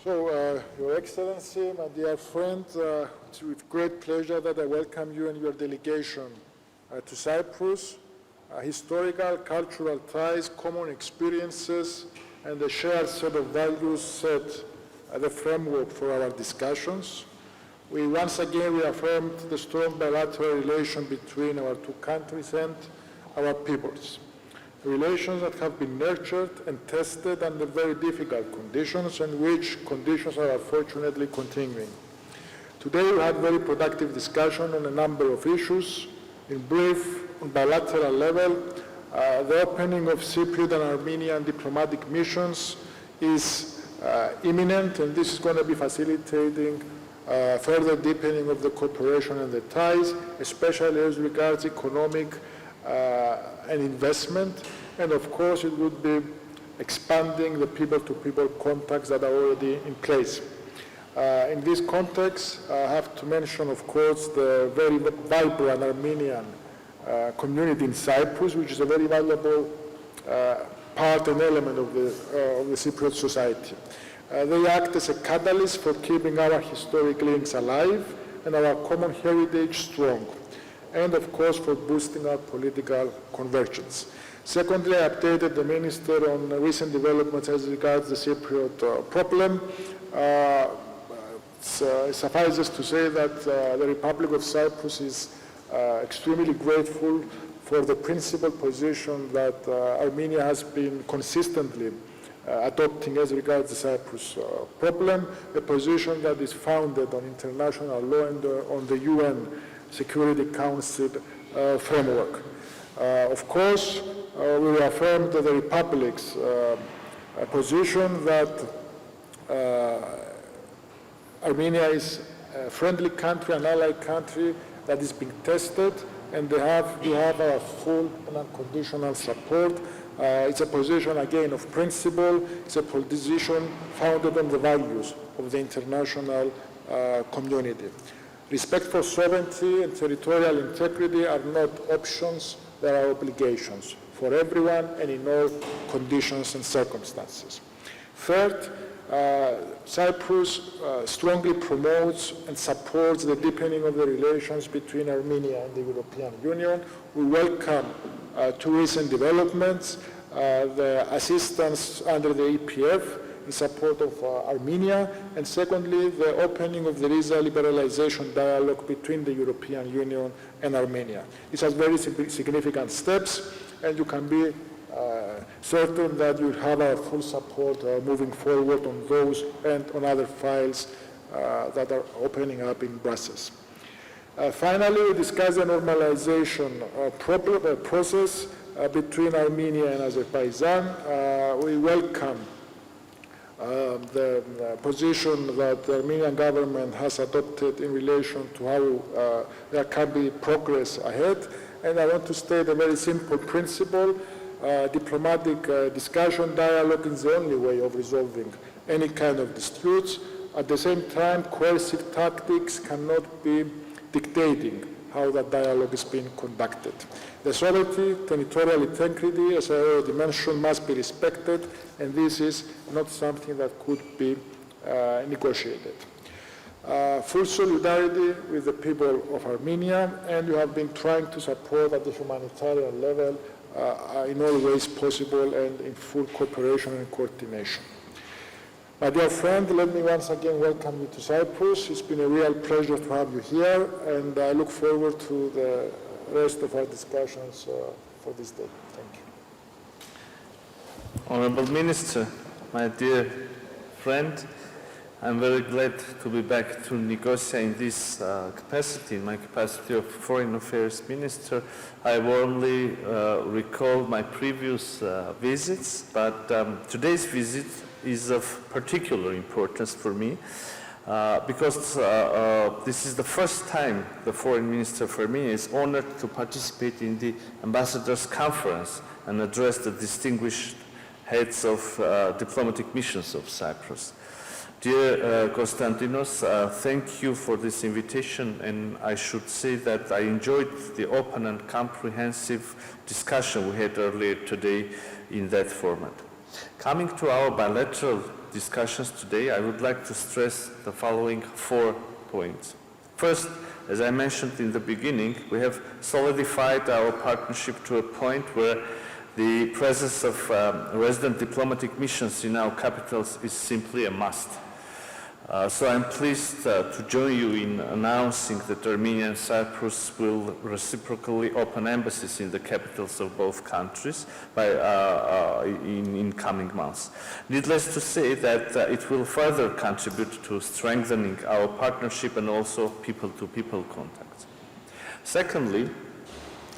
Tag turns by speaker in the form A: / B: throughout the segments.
A: Your Excellency, my dear friend, it's with great pleasure that I welcome you and your delegation to Cyprus. Historical, cultural ties, common experiences, and a shared set of values set the framework for our discussions. We once again reaffirmed the strong bilateral relation between our two countries and our peoples. Relations that have been nurtured and tested under very difficult conditions, and which conditions are unfortunately continuing. Today we had very productive discussion on a number of issues. In brief, on bilateral level, the opening of Cypriot and Armenian diplomatic missions is imminent, and this is going to be facilitating further deepening of the cooperation and the ties, especially as regards economic and investment, and of course it would be expanding the people-to-people contacts that are already in place. In this context, I have to mention, of course, the very vibrant Armenian community in Cyprus, which is a very valuable part and element of the Cypriot society. They act as a catalyst for keeping our historic links alive and our common heritage strong, and of course for boosting our political convergence. Secondly, I updated the Minister on recent developments as regards the Cypriot problem. It suffices to say that the Republic of Cyprus is extremely grateful for the principled position that Armenia has been consistently adopting as regards the Cyprus problem, a position that is founded on international law and on the UN Security Council framework. Of course, we reaffirmed the Republic's position that Armenia is a friendly country, an allied country that is being tested, and we have our full and unconditional support. It's a position, again, of principle. It's a position founded on the values of the international community. Respect for sovereignty and territorial integrity are not options, they are obligations for everyone and in all conditions and circumstances. Third, Cyprus strongly promotes and supports the deepening of the relations between Armenia and the European Union. We welcome two recent developments, the assistance under the EPF in support of Armenia, and secondly, the opening of the visa liberalization dialogue between the European Union and Armenia. These are very significant steps, and you can be certain that you have our full support moving forward on those and on other files that are opening up in Brussels. Finally, we discussed the normalization process between Armenia and Azerbaijan. We welcome the position that the Armenian government has adopted in relation to how there can be progress ahead. And I want to state a very simple principle. Diplomatic discussion, dialogue is the only way of resolving any kind of disputes. At the same time, coercive tactics cannot be dictating how that dialogue is being conducted. The sovereignty, territorial integrity, as I already mentioned, must be respected, and this is not something that could be negotiated. Full solidarity with the people of Armenia, and you have been trying to support at the humanitarian level in all ways possible and in full cooperation and coordination. My dear friend, let me once again welcome you to Cyprus. It's been a real pleasure to have you here, and I look forward to the rest of our discussions for this day. Thank you.
B: Honorable Minister, my dear friend, I'm very glad to be back to negotiate in this capacity, in my capacity of Foreign Affairs Minister. I warmly recall my previous visits, but today's visit is of particular importance for me because this is the first time the Foreign Minister for me is honored to participate in the Ambassadors' Conference and address the distinguished heads of diplomatic missions of Cyprus. Dear Konstantinos, thank you for this invitation, and I should say that I enjoyed the open and comprehensive discussion we had earlier today in that format. Coming to our bilateral discussions today, I would like to stress the following 4 points. First, as I mentioned in the beginning, we have solidified our partnership to a point where the presence of resident diplomatic missions in our capitals is simply a must. So I'm pleased to join you in announcing that Armenia and Cyprus will reciprocally open embassies in the capitals of both countries in coming months. Needless to say that it will further contribute to strengthening our partnership and also people-to-people contacts. Secondly,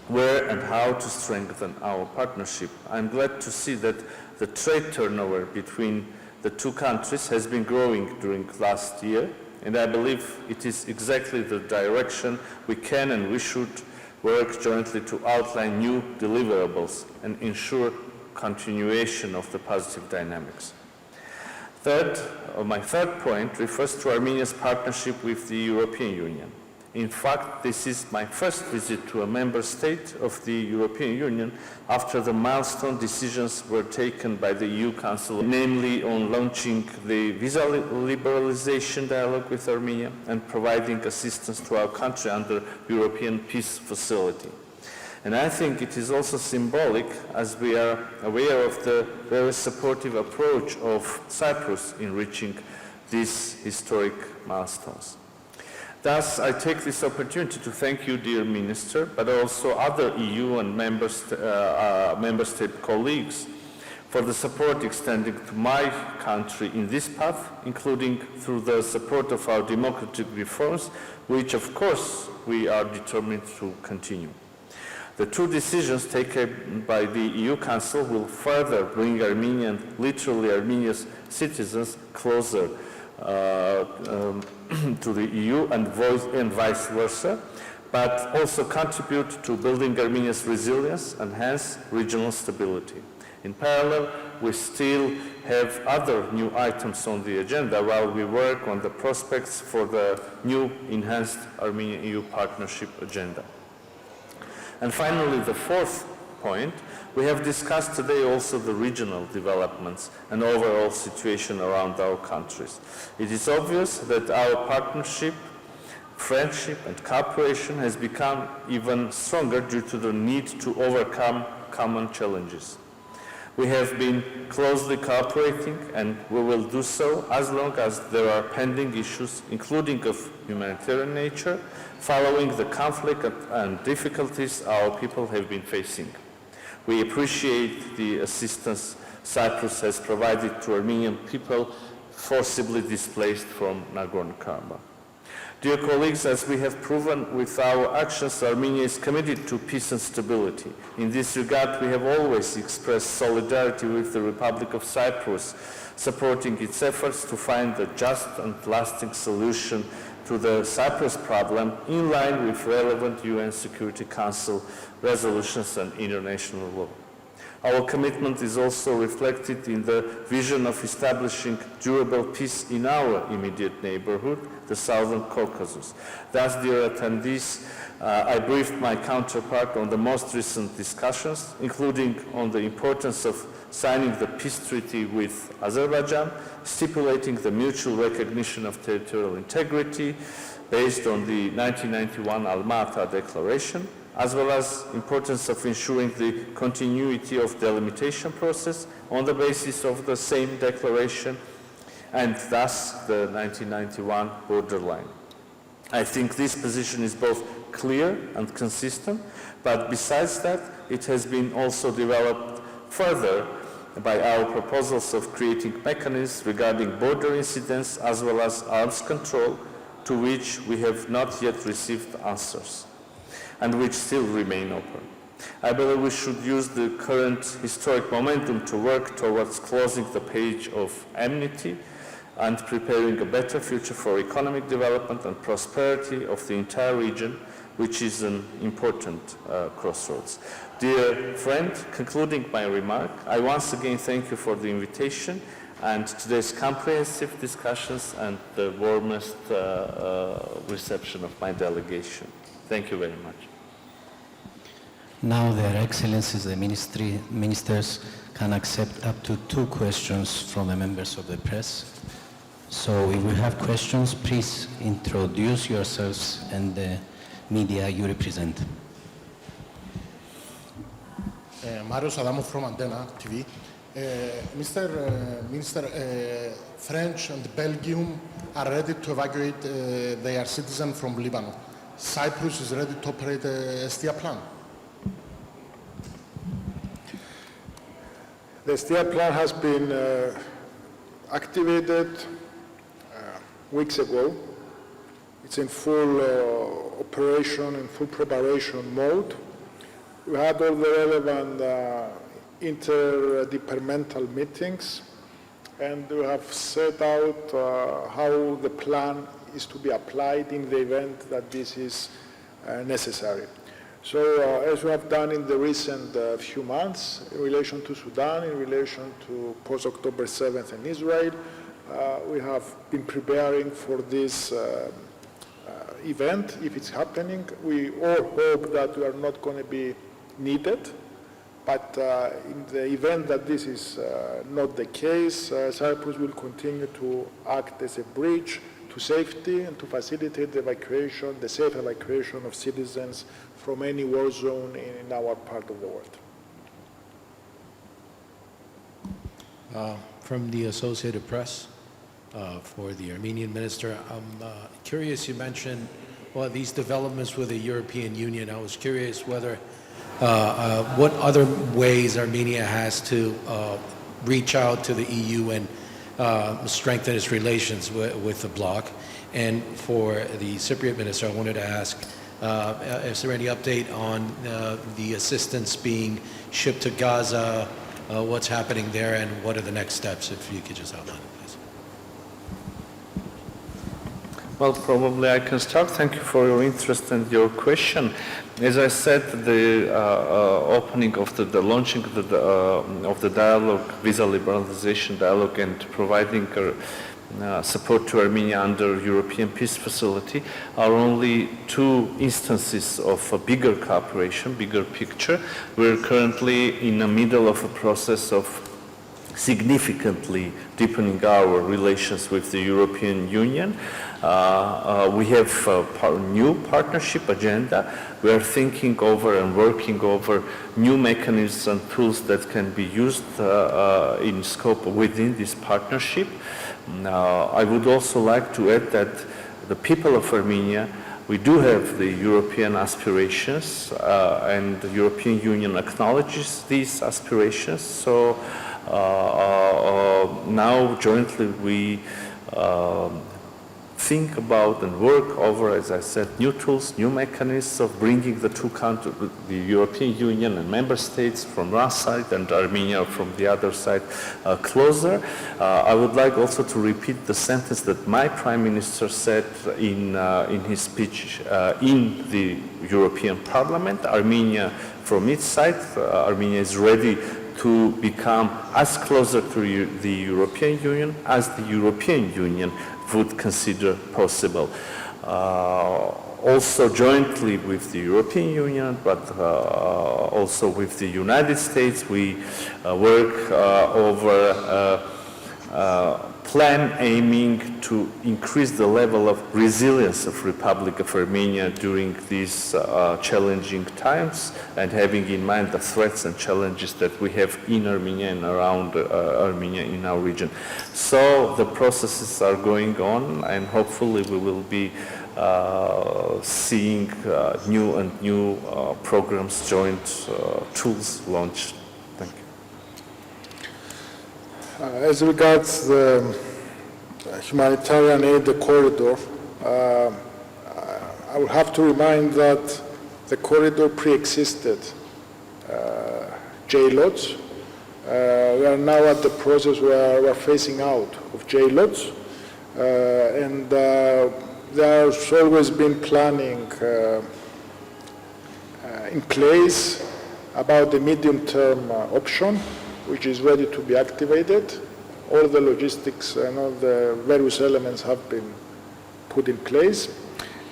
B: where and how to strengthen our partnership. I'm glad to see that the trade turnover between the 2 countries has been growing during last year, and I believe it is exactly the direction we can and we should work jointly to outline new deliverables and ensure continuation of the positive dynamics. My third point refers to Armenia's partnership with the European Union. In fact, this is my first visit to a member state of the European Union after the milestone decisions were taken by the EU Council, namely on launching the visa liberalization dialogue with Armenia and providing assistance to our country under European Peace Facility. And I think it is also symbolic, as we are aware of the very supportive approach of Cyprus in reaching these historic milestones. Thus, I take this opportunity to thank you, dear Minister, but also other EU and member state colleagues for the support extended to my country in this path, including through the support of our democratic reforms, which, of course, we are determined to continue. The 2 decisions taken by the EU Council will further bring literally Armenia's citizens closer to the EU and vice versa, but also contribute to building Armenia's resilience and hence regional stability. In parallel, we still have other new items on the agenda while we work on the prospects for the new enhanced Armenia-EU partnership agenda. And finally, the 4th point, we have discussed today also the regional developments and overall situation around our countries. It is obvious that our partnership, friendship, and cooperation has become even stronger due to the need to overcome common challenges. We have been closely cooperating, and we will do so as long as there are pending issues, including of humanitarian nature, following the conflict and difficulties our people have been facing. We appreciate the assistance Cyprus has provided to Armenian people forcibly displaced from Nagorno-Karabakh. Dear colleagues, as we have proven with our actions, Armenia is committed to peace and stability. In this regard, we have always expressed solidarity with the Republic of Cyprus, supporting its efforts to find a just and lasting solution to the Cyprus problem in line with relevant UN Security Council resolutions and international law. Our commitment is also reflected in the vision of establishing durable peace in our immediate neighborhood, the Southern Caucasus. Thus, dear attendees, I briefed my counterpart on the most recent discussions, including on the importance of signing the peace treaty with Azerbaijan, stipulating the mutual recognition of territorial integrity based on the 1991 Alma-Ata Declaration, as well as importance of ensuring the continuity of delimitation process on the basis of the same declaration and thus the 1991 borderline. I think this position is both clear and consistent, but besides that, it has been also developed further by our proposals of creating mechanisms regarding border incidents as well as arms control, to which we have not yet received answers and which still remain open. I believe we should use the current historic momentum to work towards closing the page of enmity and preparing a better future for economic development and prosperity of the entire region, which is an important crossroads. Dear friend, concluding my remark, I once again thank you for the invitation and today's comprehensive discussions and the warmest reception of my delegation. Thank you very much.
C: Now, Their Excellencies, the ministers can accept up to 2 questions from the members of the press. So if you have questions, please introduce yourselves and the media you represent.
D: Marius Adamov from Antenna TV. Mr. Minister, French and Belgium are ready to evacuate their citizens from Lebanon. Cyprus is ready to operate a STIA plan.
A: The STIA plan has been activated weeks ago. It's in full operation, in full preparation mode. We had all the relevant interdepartmental meetings, and we have set out how the plan is to be applied in the event that this is necessary. So as we have done in the recent few months in relation to Sudan, in relation to post-October 7th in Israel, we have been preparing for this event. If it's happening, we all hope that we are not going to be needed. But in the event that this is not the case, Cyprus will continue to act as a bridge to safety and to facilitate the evacuation, the safe evacuation of citizens from any war zone in our part of the world.
E: From the Associated Press, for the Armenian minister, I'm curious, you mentioned these developments with the European Union. I was curious whether what other ways Armenia has to reach out to the EU and strengthen its relations with the bloc. And for the Cypriot minister, I wanted to ask, is there any update on the assistance being shipped to Gaza, what's happening there, and what are the next steps, if you could just outline it, please.
B: Well, probably I can start. Thank you for your interest and your question. As I said, the opening of the launching of the dialogue, visa liberalization dialogue, and providing support to Armenia under European Peace Facility are only 2 instances of a bigger cooperation, bigger picture. We're currently in the middle of a process of significantly deepening our relations with the European Union. We have a new partnership agenda. We are thinking over and working over new mechanisms and tools that can be used in scope within this partnership. I would also like to add that the people of Armenia, we do have the European aspirations, and the European Union acknowledges these aspirations. So now jointly we think about and work over, as I said, new tools, new mechanisms of bringing the 2 countries, the European Union and member states from one side and Armenia from the other side, closer. I would like also to repeat the sentence that my Prime Minister said in his speech in the European Parliament. Armenia, from its side, Armenia is ready to become as closer to the European Union as the European Union would consider possible. Also jointly with the European Union, but also with the United States, we work over a plan aiming to increase the level of resilience of Republic of Armenia during these challenging times, and having in mind the threats and challenges that we have in Armenia and around Armenia in our region. So the processes are going on, and hopefully we will be seeing new programs, joint tools launched. Thank you.
A: As regards the humanitarian aid, the corridor, I would have to remind that the corridor pre-existed J-lots. We are now at the process where we are phasing out of J-lots, and there's always been planning in place about the medium-term option, which is ready to be activated. All the logistics and all the various elements have been put in place.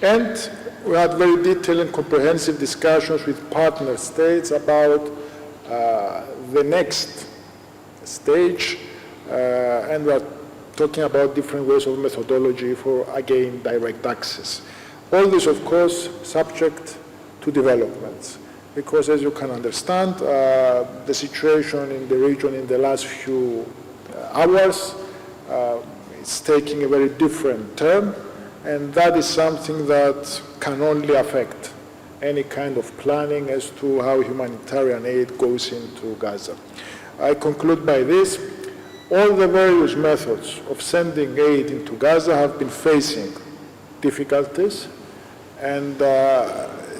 A: And we had very detailed and comprehensive discussions with partner states about the next stage, and we are talking about different ways of methodology for, again, direct access. All this, of course, subject to developments, because as you can understand, the situation in the region in the last few hours is taking a very different turn, and that is something that can only affect any kind of planning as to how humanitarian aid goes into Gaza. I conclude by this. All the various methods of sending aid into Gaza have been facing difficulties, and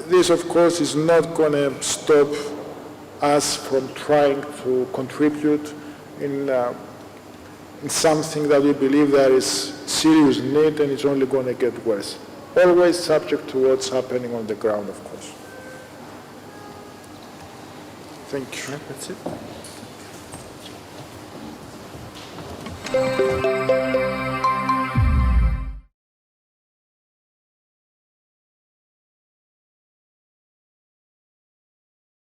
A: this, of course, is not going to stop us from trying to contribute in something that we believe there is serious need and it's only going to get worse. Always subject to what's happening on the ground, of course. Thank you.
B: That's it.